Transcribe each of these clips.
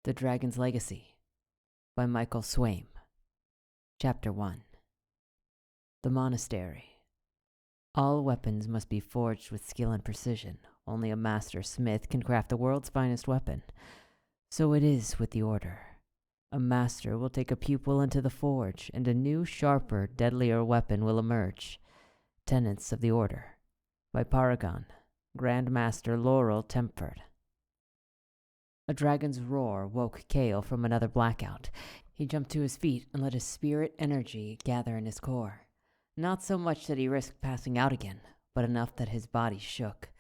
The Dragon's Legacy by Michael Swaim. Chapter 1. The Monastery. All weapons must be forged with skill and precision. Only a master smith can craft the world's finest weapon. So it is with the Order. A master will take a pupil into the forge, and a new, sharper, deadlier weapon will emerge. Tenets of the Order by Paragon, Grand Master Laurel Tempered. A dragon's roar woke Kale from another blackout. He jumped to his feet and let his spirit energy gather in his core. Not so much that he risked passing out again, but enough that his body shook.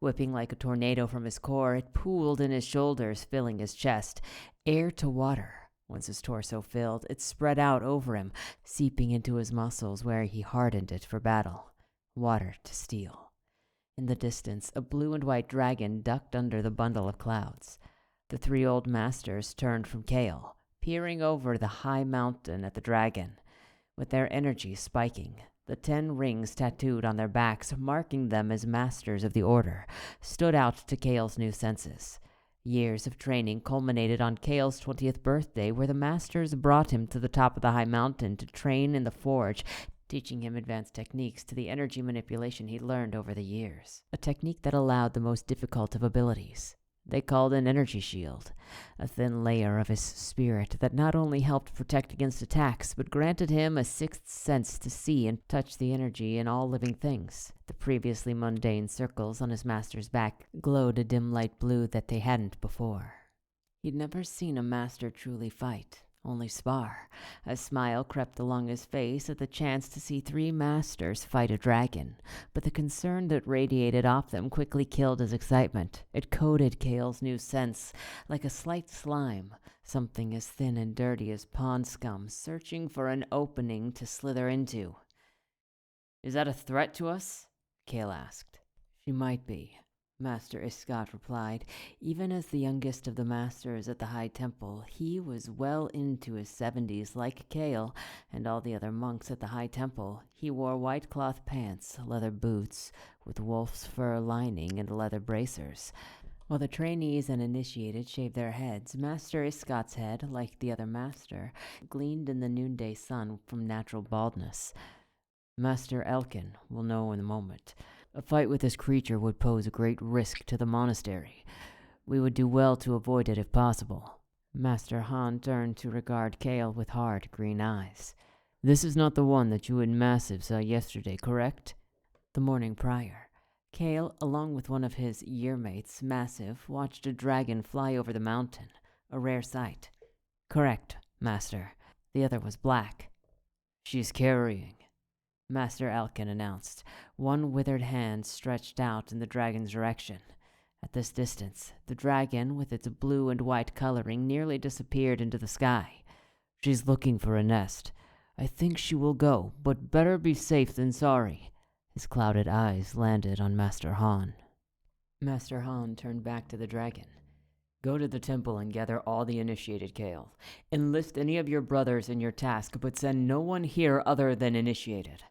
Whipping like a tornado from his core, it pooled in his shoulders, filling his chest. Air to water. Once his torso filled, it spread out over him, seeping into his muscles where he hardened it for battle. Water to steel. In the distance, a blue and white dragon ducked under the bundle of clouds. The three old masters turned from Kale, peering over the high mountain at the dragon. With their energy spiking, the 10 rings tattooed on their backs, marking them as masters of the Order, stood out to Kale's new senses. Years of training culminated on Kale's 20th birthday, where the masters brought him to the top of the high mountain to train in the forge, teaching him advanced techniques to the energy manipulation he'd learned over the years. A technique that allowed the most difficult of abilities. They called an energy shield, a thin layer of his spirit that not only helped protect against attacks, but granted him a sixth sense to see and touch the energy in all living things. The previously mundane circles on his master's back glowed a dim light blue that they hadn't before. He'd never seen a master truly fight, only spar. A smile crept along his face at the chance to see 3 masters fight a dragon, but the concern that radiated off them quickly killed his excitement. It coated Kale's new sense like a slight slime, something as thin and dirty as pond scum searching for an opening to slither into. "Is that a threat to us?" Kale asked. "She might be," Master Iscott replied. Even as the youngest of the masters at the High Temple, he was well into his 70s. Like Kale and all the other monks at the High Temple, he wore white cloth pants, leather boots with wolf's fur lining, and leather bracers. While the trainees and initiated shaved their heads, Master Iscott's head, like the other master, gleamed in the noonday sun from natural baldness. "Master Elkin will know in a moment. A fight with this creature would pose a great risk to the monastery. We would do well to avoid it if possible." Master Han turned to regard Kale with hard green eyes. "This is not the one that you and Massive saw yesterday, correct?" The morning prior, Kale, along with one of his year-mates, Massive, watched a dragon fly over the mountain, a rare sight. "Correct, Master. The other was black." "She's carrying," Master Elkin announced, one withered hand stretched out in the dragon's direction. At this distance, the dragon, with its blue and white coloring, nearly disappeared into the sky. "She's looking for a nest. I think she will go, but better be safe than sorry." His clouded eyes landed on Master Han. Master Han turned back to the dragon. "Go to the temple and gather all the initiated, Kale. Enlist any of your brothers in your task, but send no one here other than initiated."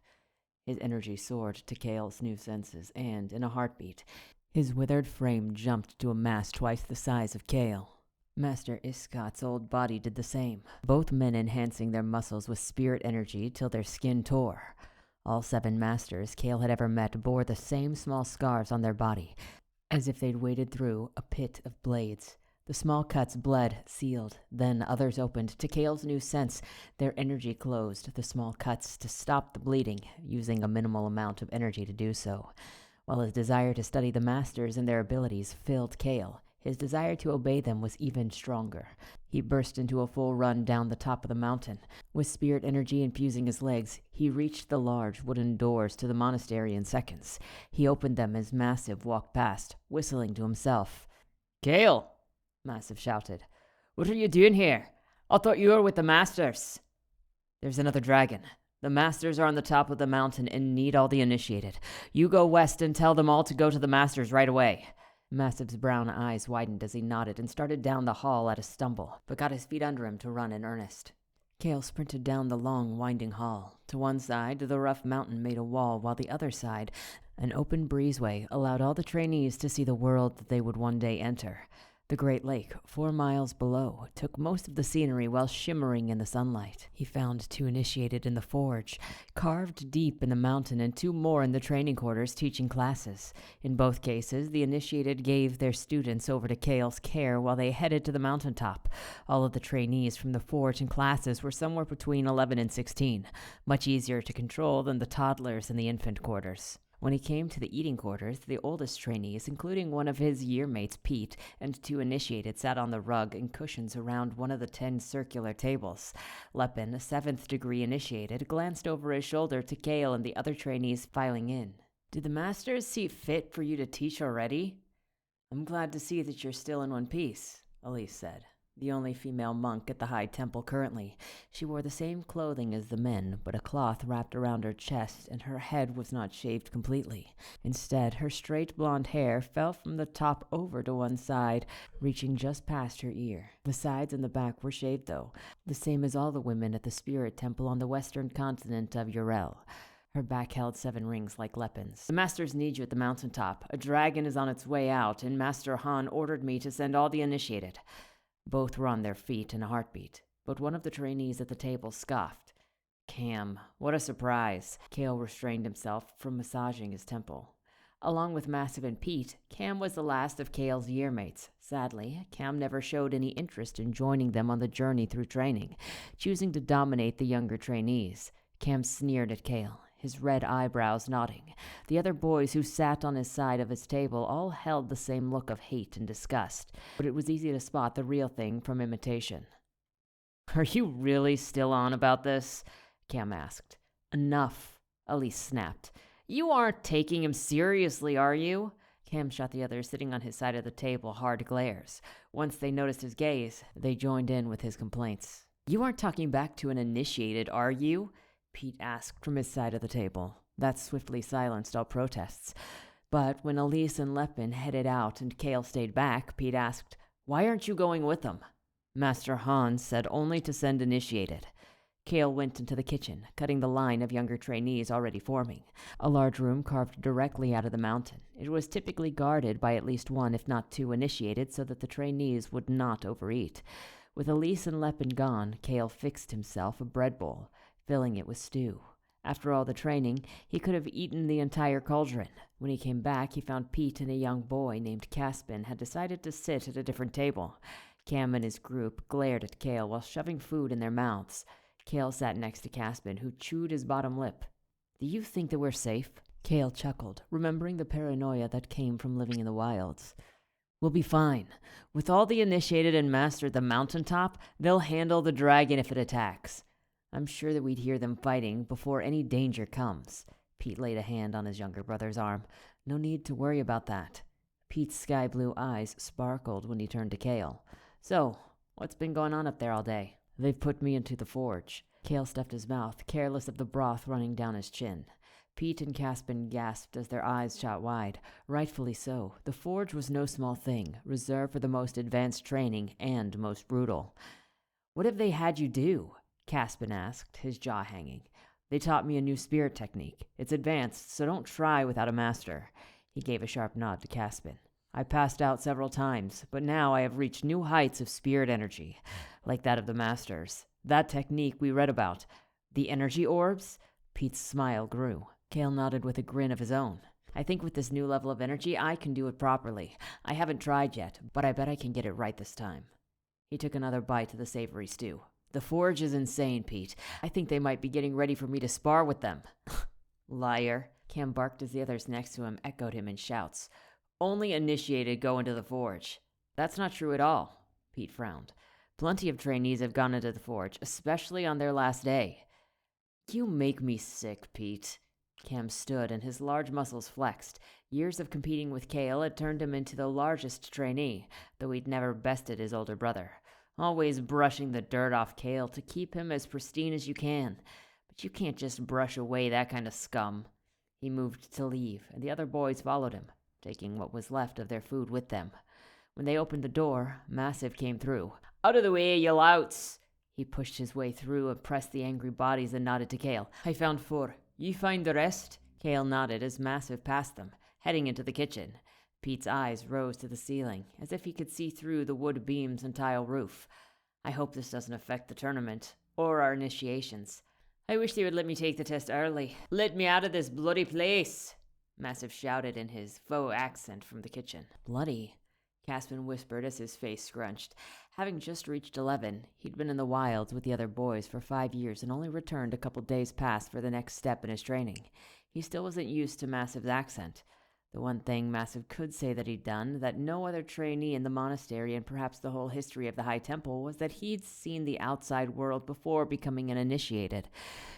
His energy soared to Kale's new senses, and, in a heartbeat, his withered frame jumped to a mass twice the size of Kale. Master Iscott's old body did the same, both men enhancing their muscles with spirit energy till their skin tore. All 7 masters Kale had ever met bore the same small scars on their body, as if they'd waded through a pit of blades. The small cuts bled, sealed, then others opened. To Kale's new sense, their energy closed the small cuts to stop the bleeding, using a minimal amount of energy to do so. While his desire to study the masters and their abilities filled Kale, his desire to obey them was even stronger. He burst into a full run down the top of the mountain. With spirit energy infusing his legs, he reached the large wooden doors to the monastery in seconds. He opened them as Massive walked past, whistling to himself. "Kale!" Massive shouted. "What are you doing here? I thought you were with the masters." "There's another dragon. The masters are on the top of the mountain and need all the initiated. You go west and tell them all to go to the masters right away." Massive's brown eyes widened as he nodded and started down the hall at a stumble, but got his feet under him to run in earnest. Kale sprinted down the long, winding hall. To one side, the rough mountain made a wall, while the other side, an open breezeway, allowed all the trainees to see the world that they would one day enter. The Great Lake, 4 miles below, took most of the scenery while shimmering in the sunlight. He found 2 initiated in the forge, carved deep in the mountain, and 2 more in the training quarters teaching classes. In both cases, the initiated gave their students over to Kale's care while they headed to the mountaintop. All of the trainees from the forge and classes were somewhere between 11 and 16, much easier to control than the toddlers in the infant quarters. When he came to the eating quarters, the oldest trainees, including one of his year-mates, Pete, and 2 initiated, sat on the rug and cushions around one of the 10 circular tables. Lepin, a 7th-degree initiated, glanced over his shoulder to Kale and the other trainees filing in. "Did the masters see fit for you to teach already?" "I'm glad to see that you're still in one piece," Elise said, the only female monk at the High Temple currently. She wore the same clothing as the men, but a cloth wrapped around her chest, and her head was not shaved completely. Instead, her straight blonde hair fell from the top over to one side, reaching just past her ear. The sides and the back were shaved, though, the same as all the women at the Spirit Temple on the western continent of Urel. Her back held 7 rings like Lepin's. "The masters need you at the mountaintop. A dragon is on its way out, and Master Han ordered me to send all the initiated." Both were on their feet in a heartbeat, but one of the trainees at the table scoffed. "Cam, what a surprise." Kale restrained himself from massaging his temple. Along with Massive and Pete, Cam was the last of Kale's yearmates. Sadly, Cam never showed any interest in joining them on the journey through training, choosing to dominate the younger trainees. Cam sneered at Kale, his red eyebrows nodding. The other boys who sat on his side of his table all held the same look of hate and disgust, but it was easy to spot the real thing from imitation. "Are you really still on about this?" Cam asked. "Enough," Elise snapped. "You aren't taking him seriously, are you?" Cam shot the others sitting on his side of the table hard glares. Once they noticed his gaze, they joined in with his complaints. "You aren't talking back to an initiated, are you?" Pete asked from his side of the table. That swiftly silenced all protests. But when Elise and Lepin headed out and Kale stayed back, Pete asked, "Why aren't you going with them?" Master Han said only to send initiated. Kale went into the kitchen, cutting the line of younger trainees already forming. A large room carved directly out of the mountain. It was typically guarded by at least 1, if not 2, initiated so that the trainees would not overeat. With Elise and Lepin gone, Kale fixed himself a bread bowl, filling it with stew. After all the training, he could have eaten the entire cauldron. When he came back, he found Pete and a young boy named Caspin had decided to sit at a different table. Cam and his group glared at Kale while shoving food in their mouths. Kale sat next to Caspin, who chewed his bottom lip. "Do you think that we're safe?" Kale chuckled, remembering the paranoia that came from living in the wilds. "We'll be fine. With all the initiated and master at the mountaintop, they'll handle the dragon if it attacks. I'm sure that we'd hear them fighting before any danger comes." Pete laid a hand on his younger brother's arm. "No need to worry about that." Pete's sky-blue eyes sparkled when he turned to Kale. "So, what's been going on up there all day?" "They've put me into the forge." Kale stuffed his mouth, careless of the broth running down his chin. Pete and Caspin gasped as their eyes shot wide. Rightfully so. The forge was no small thing, reserved for the most advanced training and most brutal. "What have they had you do?" Caspin asked, his jaw hanging. "They taught me a new spirit technique. It's advanced, so don't try without a master." He gave a sharp nod to Caspin. "I passed out several times, but now I have reached new heights of spirit energy, like that of the masters. That technique we read about. The energy orbs?" Pete's smile grew. Kale nodded with a grin of his own. "I think with this new level of energy, I can do it properly. I haven't tried yet, but I bet I can get it right this time." He took another bite of the savory stew. "The forge is insane, Pete. I think they might be getting ready for me to spar with them." "Liar." Cam barked as the others next to him echoed him in shouts. "Only initiated go into the forge." "That's not true at all." Pete frowned. "Plenty of trainees have gone into the forge, especially on their last day." "You make me sick, Pete." Cam stood and his large muscles flexed. Years of competing with Kale had turned him into the largest trainee, though he'd never bested his older brother. Always brushing the dirt off Kale to keep him as pristine as you can. But you can't just brush away that kind of scum. He moved to leave, and the other boys followed him, taking what was left of their food with them. When they opened the door, Massive came through. "Out of the way, you louts!" He pushed his way through and pressed the angry bodies and nodded to Kale. "I found 4. You find the rest?" Kale nodded as Massive passed them, heading into the kitchen. Pete's eyes rose to the ceiling, as if he could see through the wood beams and tile roof. I hope this doesn't affect the tournament, or our initiations. I wish they would let me take the test early. Let me out of this bloody place, Massive shouted in his faux accent from the kitchen. Bloody? Caspin whispered as his face scrunched. Having just reached 11, he'd been in the wilds with the other boys for 5 years and only returned a couple days past for the next step in his training. He still wasn't used to Massive's accent. The one thing Massive could say that he'd done, that no other trainee in the monastery and perhaps the whole history of the High Temple, was that he'd seen the outside world before becoming an initiated.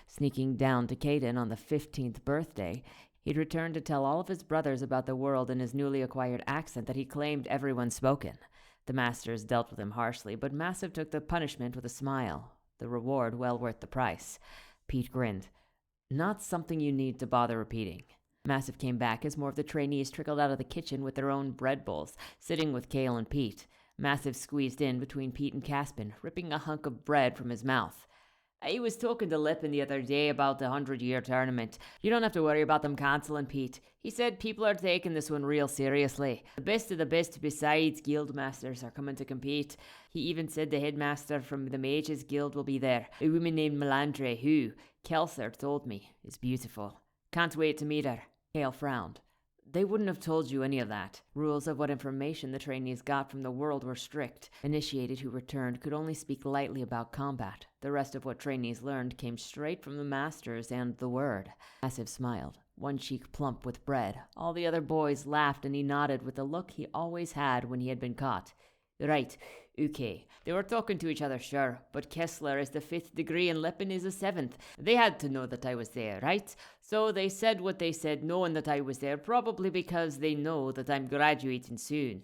Sneaking down to Caden on the 15th birthday, he'd returned to tell all of his brothers about the world in his newly acquired accent that he claimed everyone spoken. The masters dealt with him harshly, but Massive took the punishment with a smile, the reward well worth the price. Pete grinned. Not something you need to bother repeating. Massive came back as more of the trainees trickled out of the kitchen with their own bread bowls, sitting with Kale and Pete. Massive squeezed in between Pete and Caspin, ripping a hunk of bread from his mouth. I was talking to Lippin the other day about the 100-year tournament. You don't have to worry about them cancelling, Pete. He said people are taking this one real seriously. The best of the best besides guild masters are coming to compete. He even said the headmaster from the Mages Guild will be there, a woman named Melandre who, Kelser told me, is beautiful. Can't wait to meet her. Kale frowned. They wouldn't have told you any of that. Rules of what information the trainees got from the world were strict. Initiated who returned could only speak lightly about combat. The rest of what trainees learned came straight from the masters and the word. Massive smiled, one cheek plump with bread. All the other boys laughed and he nodded with the look he always had when he had been caught. Right, okay. They were talking to each other, sure, but Kessler is the 5th degree and Lippin is the 7th. They had to know that I was there, right? So they said what they said knowing that I was there, probably because they know that I'm graduating soon.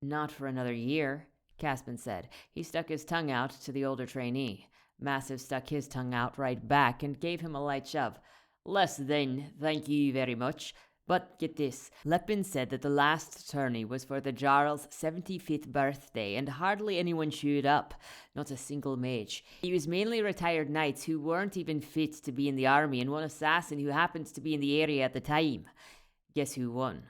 Not for another year, Caspin said. He stuck his tongue out to the older trainee. Massive stuck his tongue out right back and gave him a light shove. Less than, thank you very much. But get this, Lippin said that the last tourney was for the Jarl's 75th birthday and hardly anyone showed up, not a single mage. He was mainly retired knights who weren't even fit to be in the army and one assassin who happened to be in the area at the time. Guess who won?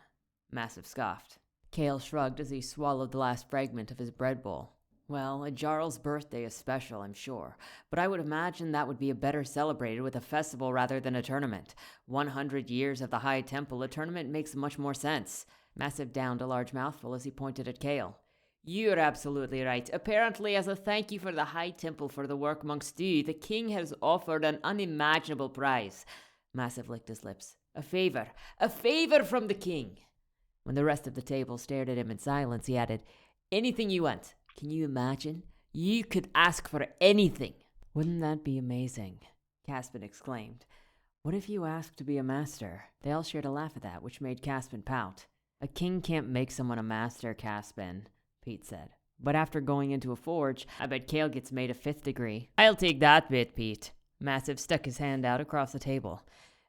Massive scoffed. Kale shrugged as he swallowed the last fragment of his bread bowl. Well, a Jarl's birthday is special, I'm sure, but I would imagine that would be better celebrated with a festival rather than a tournament. 100 years of the High Temple, a tournament makes much more sense. Massive downed a large mouthful as he pointed at Kale. You're absolutely right. Apparently, as a thank you for the High Temple for the work monks do, the king has offered an unimaginable prize. Massive licked his lips. A favor from the king. When the rest of the table stared at him in silence, he added, anything you want. Can you imagine? You could ask for anything. Wouldn't that be amazing? Caspin exclaimed. What if you asked to be a master? They all shared a laugh at that, which made Caspin pout. A king can't make someone a master, Caspin, Pete said. But after going into a forge, I bet Kale gets made a 5th degree. I'll take that bit, Pete. Massive stuck his hand out across the table.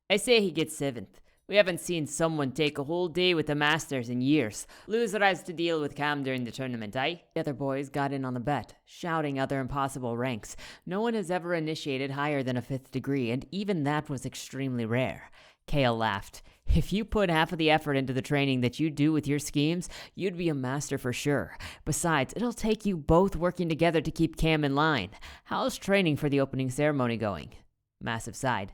I say he gets 7th. We haven't seen someone take a whole day with the masters in years. Loser has to deal with Cam during the tournament, eh? The other boys got in on the bet, shouting other impossible ranks. No one has ever initiated higher than a 5th degree, and even that was extremely rare. Kale laughed. If you put half of the effort into the training that you do with your schemes, you'd be a master for sure. Besides, it'll take you both working together to keep Cam in line. How's training for the opening ceremony going? Massive sighed.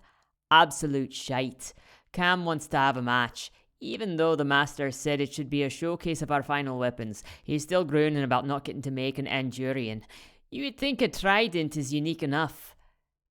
Absolute shite. Cam wants to have a match. Even though the master said it should be a showcase of our final weapons, he's still groaning about not getting to make an Endurian. You'd think a trident is unique enough.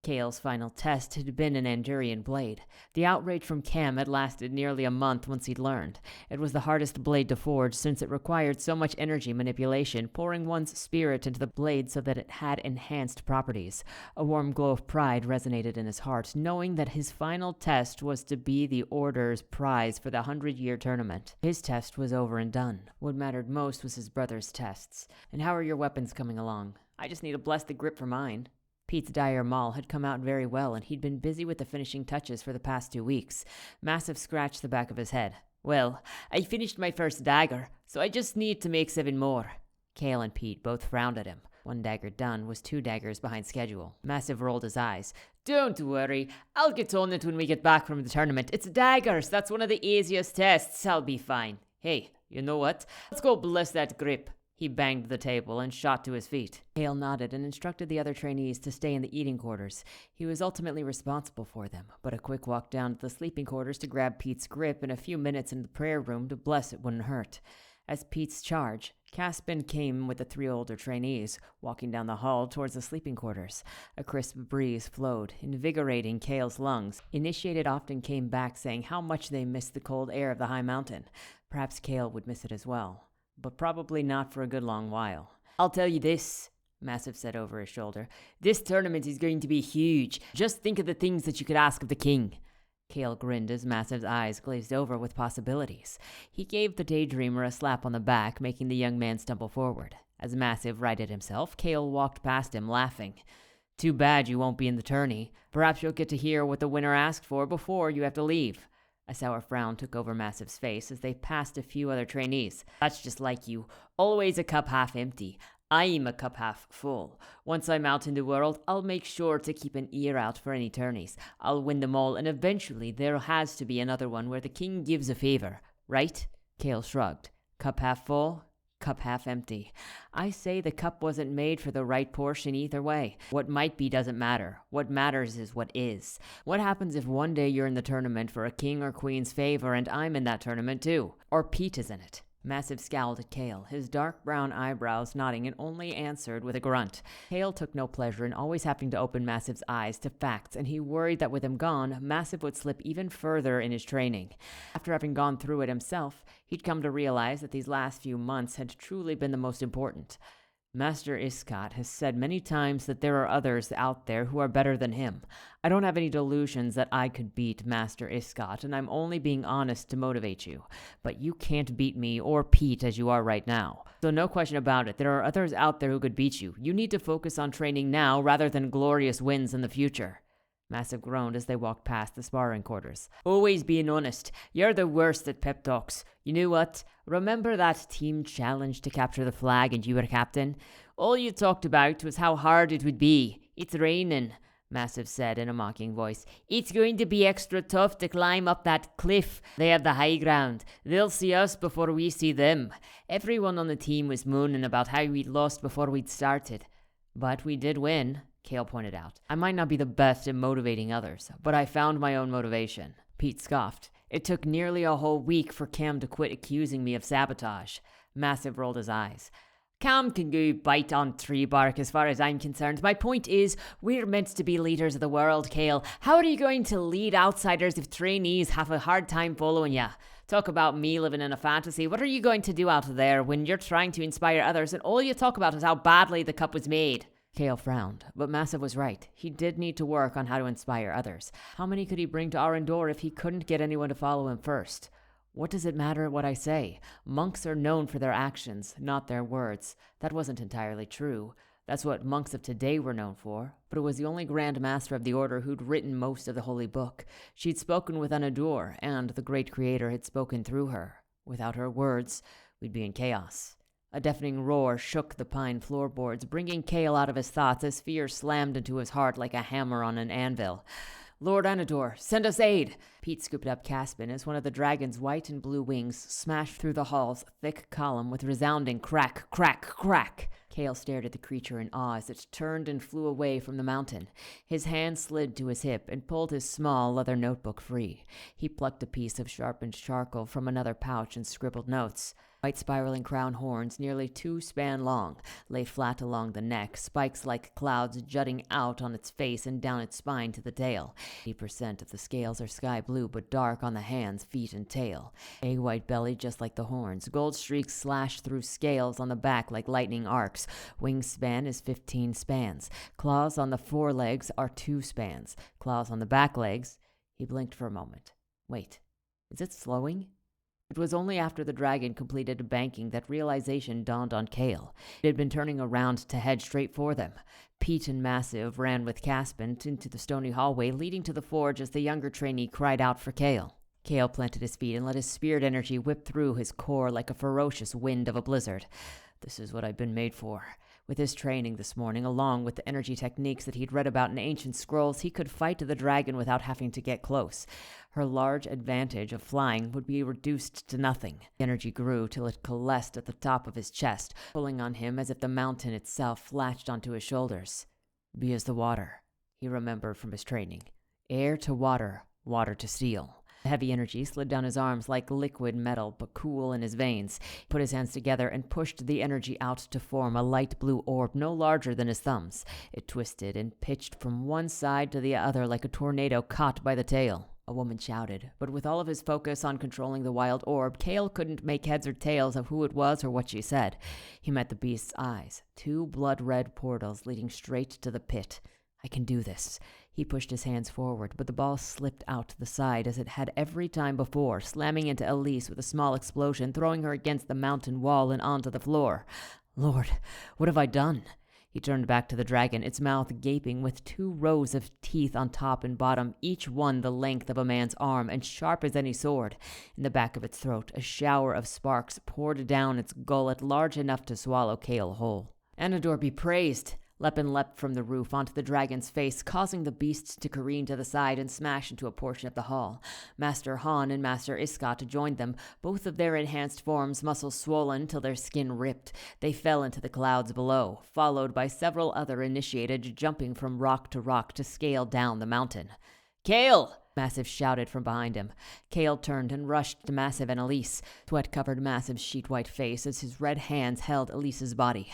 Kale's final test had been an Endurian blade. The outrage from Cam had lasted nearly a month once he'd learned. It was the hardest blade to forge since it required so much energy manipulation, pouring one's spirit into the blade so that it had enhanced properties. A warm glow of pride resonated in his heart, knowing that his final test was to be the Order's prize for the 100-year tournament. His test was over and done. What mattered most was his brother's tests. And how are your weapons coming along? I just need to bless the grip for mine. Pete's dire maul had come out very well, and he'd been busy with the finishing touches for the past 2 weeks. Massive scratched the back of his head. Well, I finished my first dagger, so I just need to make 7 more. Kale and Pete both frowned at him. 1 dagger done was 2 daggers behind schedule. Massive rolled his eyes. Don't worry, I'll get on it when we get back from the tournament. It's daggers, that's one of the easiest tests. I'll be fine. Hey, You know what? Let's go bless that grip. He banged the table and shot to his feet. Kale nodded and instructed the other trainees to stay in the eating quarters. He was ultimately responsible for them, but a quick walk down to the sleeping quarters to grab Pete's grip and a few minutes in the prayer room to bless it wouldn't hurt. As Pete's charge, Caspin came with the 3 older trainees, walking down the hall towards the sleeping quarters. A crisp breeze flowed, invigorating Kale's lungs. Initiated often came back saying how much they missed the cold air of the high mountain. Perhaps Kale would miss it as well, but probably not for a good long while. I'll tell you this, Massive said over his shoulder. This tournament is going to be huge. Just think of the things that you could ask of the king. Kale grinned as Massive's eyes glazed over with possibilities. He gave the daydreamer a slap on the back, making the young man stumble forward. As Massive righted himself, Kale walked past him, laughing. Too bad you won't be in the tourney. Perhaps you'll get to hear what the winner asked for before you have to leave. A sour frown took over Massive's face as they passed a few other trainees. That's just like you. Always a cup half empty. I'm a cup half full. Once I'm out in the world, I'll make sure to keep an ear out for any tourneys. I'll win them all, and eventually there has to be another one where the king gives a favor, right? Kale shrugged. Cup half full, cup half empty. I say the cup wasn't made for the right portion either way. What might be doesn't matter. What matters is what is. What happens if one day you're in the tournament for a king or queen's favor and I'm in that tournament too? Or Pete is in it? Massive scowled at Kale, his dark brown eyebrows nodding, and only answered with a grunt. Kale took no pleasure in always having to open Massive's eyes to facts, and he worried that with him gone, Massive would slip even further in his training. After having gone through it himself, he'd come to realize that these last few months had truly been the most important. Master Iscott has said many times that there are others out there who are better than him. I don't have any delusions that I could beat Master Iscott, and I'm only being honest to motivate you. But you can't beat me or Pete as you are right now. So no question about it, there are others out there who could beat you. You need to focus on training now rather than glorious wins in the future. Massive groaned as they walked past the sparring quarters. Always being honest. You're the worst at pep talks. You know what? Remember that team challenge to capture the flag and you were captain? All you talked about was how hard it would be. It's raining, Massive said in a mocking voice. It's going to be extra tough to climb up that cliff. They have the high ground. They'll see us before we see them. Everyone on the team was mooning about how we'd lost before we'd started. But we did win, Kale pointed out. I might not be the best at motivating others, but I found my own motivation. Pete scoffed. It took nearly a whole week for Cam to quit accusing me of sabotage. Massive rolled his eyes. Cam can go bite on tree bark as far as I'm concerned. My point is, we're meant to be leaders of the world, Kale. How are you going to lead outsiders if trainees have a hard time following you? Talk about me living in a fantasy. What are you going to do out there when you're trying to inspire others and all you talk about is how badly the cup was made? Kale frowned, but Massive was right. He did need to work on how to inspire others. How many could he bring to Arendor if he couldn't get anyone to follow him first? What does it matter what I say? Monks are known for their actions, not their words. That wasn't entirely true. That's what monks of today were known for, but it was the only Grand Master of the Order who'd written most of the Holy Book. She'd spoken with Anador, and the Great Creator had spoken through her. Without her words, we'd be in chaos. A deafening roar shook the pine floorboards, bringing Kale out of his thoughts as fear slammed into his heart like a hammer on an anvil. Lord Anador, send us aid! Pete scooped up Caspin as one of the dragon's white and blue wings smashed through the hall's thick column with resounding crack, crack, crack. Kale stared at the creature in awe as it turned and flew away from the mountain. His hand slid to his hip and pulled his small leather notebook free. He plucked a piece of sharpened charcoal from another pouch and scribbled notes. White spiraling crown horns, nearly 2 span long, lay flat along the neck, spikes like clouds jutting out on its face and down its spine to the tail. 80% of the scales are sky blue but dark on the hands, feet, and tail. A white belly just like the horns. Gold streaks slash through scales on the back like lightning arcs. Wingspan is 15 spans. Claws on the forelegs are 2 spans. Claws on the back legs. He blinked for a moment. Wait, is it slowing? It was only after the dragon completed banking that realization dawned on Kale. It had been turning around to head straight for them. Pete and Massive ran with Caspin into the stony hallway leading to the forge as the younger trainee cried out for Kale. Kale planted his feet and let his spirit energy whip through his core like a ferocious wind of a blizzard. This is what I've been made for. With his training this morning, along with the energy techniques that he'd read about in ancient scrolls, he could fight the dragon without having to get close. Her large advantage of flying would be reduced to nothing. The energy grew till it coalesced at the top of his chest, pulling on him as if the mountain itself latched onto his shoulders. Be as the water, he remembered from his training. Air to water, water to steel. The heavy energy slid down his arms like liquid metal, but cool in his veins. He put his hands together and pushed the energy out to form a light blue orb no larger than his thumbs. It twisted and pitched from one side to the other like a tornado caught by the tail. A woman shouted, but with all of his focus on controlling the wild orb, Kale couldn't make heads or tails of who it was or what she said. He met the beast's eyes, 2 blood-red portals leading straight to the pit. I can do this. He pushed his hands forward, but the ball slipped out to the side as it had every time before, slamming into Elise with a small explosion, throwing her against the mountain wall and onto the floor. Lord, what have I done? He turned back to the dragon, its mouth gaping with 2 rows of teeth on top and bottom, each one the length of a man's arm and sharp as any sword. In the back of its throat, a shower of sparks poured down its gullet large enough to swallow Kale whole. Anador be praised! Lepin leapt from the roof onto the dragon's face, causing the beasts to careen to the side and smash into a portion of the hall. Master Han and Master Iskat joined them, both of their enhanced forms, muscles swollen till their skin ripped. They fell into the clouds below, followed by several other initiated jumping from rock to scale down the mountain. Kale! Massive shouted from behind him. Kale turned and rushed to Massive and Elise. Sweat covered Massive's sheet-white face as his red hands held Elise's body.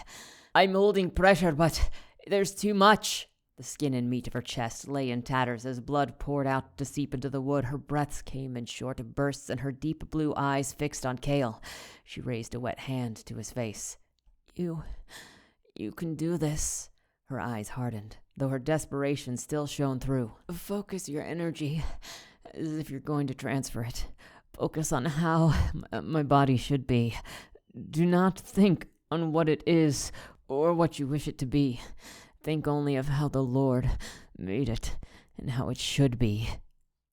I'm holding pressure, but there's too much. The skin and meat of her chest lay in tatters as blood poured out to seep into the wood. Her breaths came in short bursts and her deep blue eyes fixed on Kale. She raised a wet hand to his face. You can do this. Her eyes hardened, though her desperation still shone through. Focus your energy as if you're going to transfer it. Focus on how my body should be. Do not think on what it is or what you wish it to be. Think only of how the Lord made it and how it should be.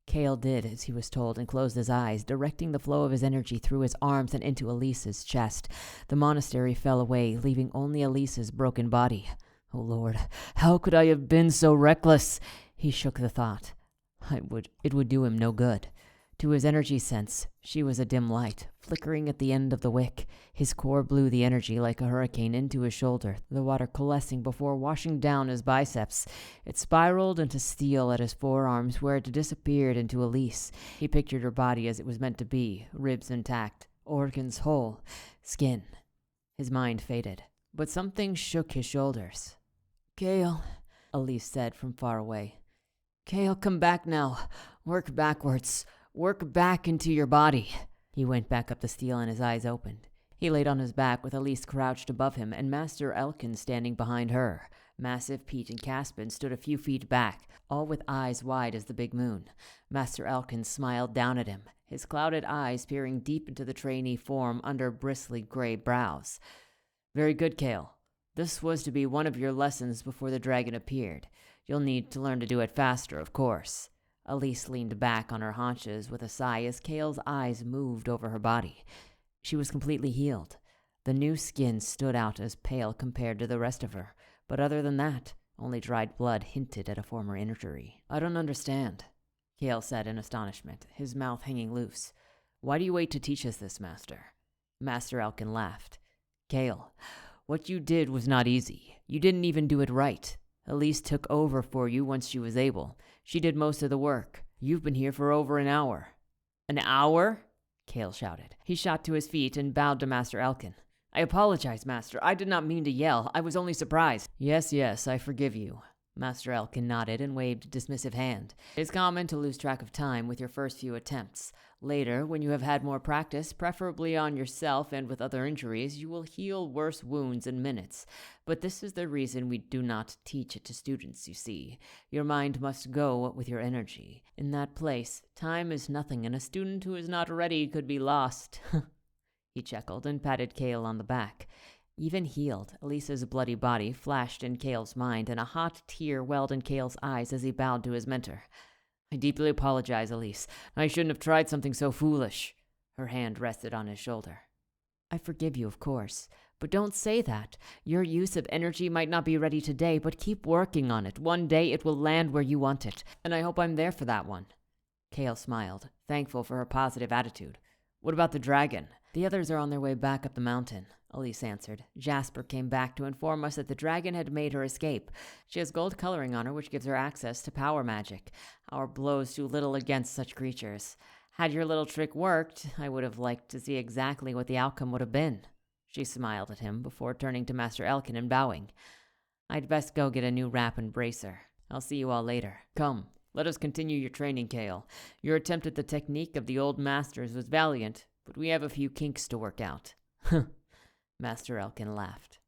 Kale did as he was told and closed his eyes, directing the flow of his energy through his arms and into Elise's chest. The monastery fell away, leaving only Elise's broken body. Oh Lord, how could I have been so reckless? He shook the thought. It would do him no good. To his energy sense, she was a dim light, flickering at the end of the wick. His core blew the energy like a hurricane into his shoulder, the water coalescing before washing down his biceps. It spiraled into steel at his forearms, where it disappeared into Elise. He pictured her body as it was meant to be, ribs intact, organs whole, skin. His mind faded, but something shook his shoulders. Kale, Elise said from far away. Kale, come back now. Work backwards. Work back into your body. He went back up the steel and his eyes opened. He laid on his back with Elise crouched above him and Master Elkin standing behind her. Massive Pete and Caspin stood a few feet back, all with eyes wide as the big moon. Master Elkin smiled down at him, his clouded eyes peering deep into the trainee form under bristly gray brows. Very good, Kale. This was to be one of your lessons before the dragon appeared. You'll need to learn to do it faster, of course. Elise leaned back on her haunches with a sigh as Kale's eyes moved over her body. She was completely healed. The new skin stood out as pale compared to the rest of her, but other than that, only dried blood hinted at a former injury. I don't understand, Kale said in astonishment, his mouth hanging loose. Why do you wait to teach us this, Master? Master Elkin laughed. Kale, what you did was not easy. You didn't even do it right. Elise took over for you once she was able. She did most of the work. You've been here for over an hour. An hour? Kale shouted. He shot to his feet and bowed to Master Elkin. I apologize, Master. I did not mean to yell. I was only surprised. Yes, I forgive you. Master Elkin nodded and waved a dismissive hand. It is common to lose track of time with your first few attempts. Later, when you have had more practice, preferably on yourself and with other injuries, you will heal worse wounds in minutes. But this is the reason we do not teach it to students, you see. Your mind must go with your energy. In that place, time is nothing, and a student who is not ready could be lost. He chuckled and patted Kale on the back. Even healed, Elisa's bloody body flashed in Kale's mind, and a hot tear welled in Kale's eyes as he bowed to his mentor. I deeply apologize, Elise. I shouldn't have tried something so foolish. Her hand rested on his shoulder. I forgive you, of course, But don't say that. Your use of energy might not be ready today, but keep working on it. One day it will land where you want it, and I hope I'm there for that one. Kale smiled, thankful for her positive attitude. What about the dragon? The others are on their way back up the mountain, Elise answered. Jasper came back to inform us that the dragon had made her escape. She has gold coloring on her, which gives her access to power magic. Our blows do little against such creatures. Had your little trick worked, I would have liked to see exactly what the outcome would have been. She smiled at him before turning to Master Elkin and bowing. I'd best go get a new wrap and bracer. I'll see you all later. Come, let us continue your training, Kale. Your attempt at the technique of the old masters was valiant, but we have a few kinks to work out. Master Elkin laughed.